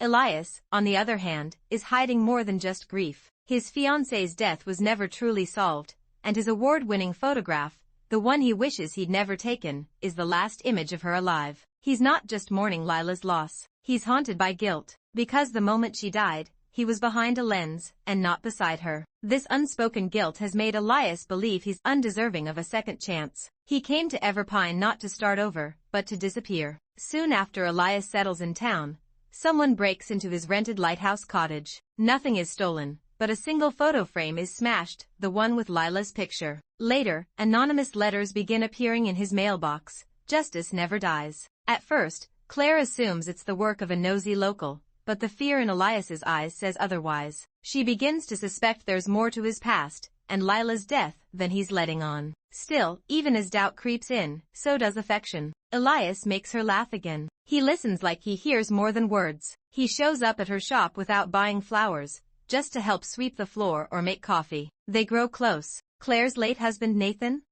Elias, on the other hand, is hiding more than just grief. His fiancée's death was never truly solved, and his award-winning photograph, the one he wishes he'd never taken, is the last image of her alive. He's not just mourning Lila's loss. He's haunted by guilt, because the moment she died, he was behind a lens, and not beside her. This unspoken guilt has made Elias believe he's undeserving of a second chance. He came to Everpine not to start over, but to disappear. Soon after Elias settles in town, someone breaks into his rented lighthouse cottage. Nothing is stolen, but a single photo frame is smashed, the one with Lila's picture. Later, anonymous letters begin appearing in his mailbox. Justice never dies. At first, Claire assumes it's the work of a nosy local, but the fear in Elias's eyes says otherwise. She begins to suspect there's more to his past and Lila's death than he's letting on. Still, even as doubt creeps in, so does affection. Elias makes her laugh again. He listens like he hears more than words. He shows up at her shop without buying flowers, just to help sweep the floor or make coffee. They grow close. Claire's late husband Nathan?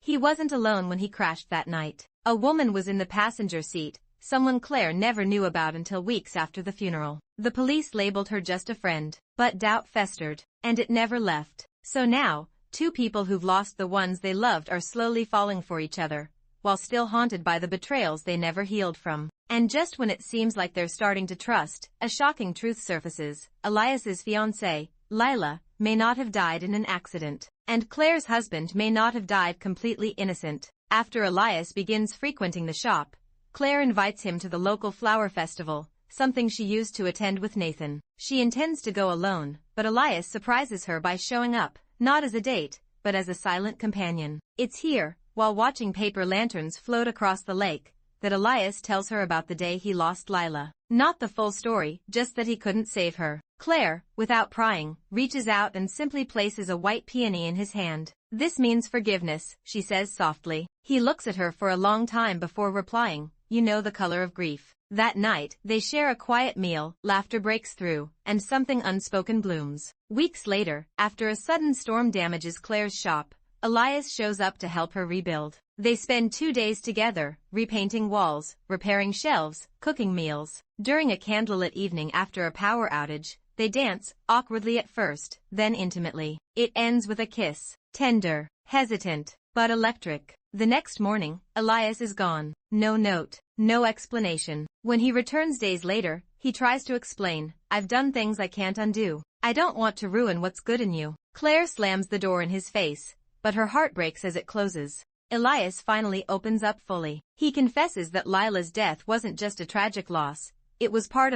He wasn't alone when he crashed that night. A woman was in the passenger seat, someone Claire never knew about until weeks after the funeral. The police labeled her just a friend, but doubt festered, and it never left. So now, two people who've lost the ones they loved are slowly falling for each other, while still haunted by the betrayals they never healed from. And just when it seems like they're starting to trust, a shocking truth surfaces. Elias's fiancée, Lila, may not have died in an accident, and Claire's husband may not have died completely innocent. After Elias begins frequenting the shop, Claire invites him to the local flower festival, something she used to attend with Nathan. She intends to go alone, but Elias surprises her by showing up, not as a date, but as a silent companion. It's here, while watching paper lanterns float across the lake, that Elias tells her about the day he lost Lila. Not the full story, just that he couldn't save her. Claire, without prying, reaches out and simply places a white peony in his hand. "This means forgiveness," she says softly. He looks at her for a long time before replying, "You know the color of grief." That night, they share a quiet meal, laughter breaks through, and something unspoken blooms. Weeks later, after a sudden storm damages Claire's shop, Elias shows up to help her rebuild. They spend 2 days together, repainting walls, repairing shelves, cooking meals. During a candlelit evening after a power outage, they dance, awkwardly at first, then intimately. It ends with a kiss. Tender, hesitant, but electric. The next morning, Elias is gone. No note, no explanation. When he returns days later, he tries to explain, "I've done things I can't undo. I don't want to ruin what's good in you." Claire slams the door in his face, but her heart breaks as it closes. Elias finally opens up fully. He confesses that Lila's death wasn't just a tragic loss, it was part of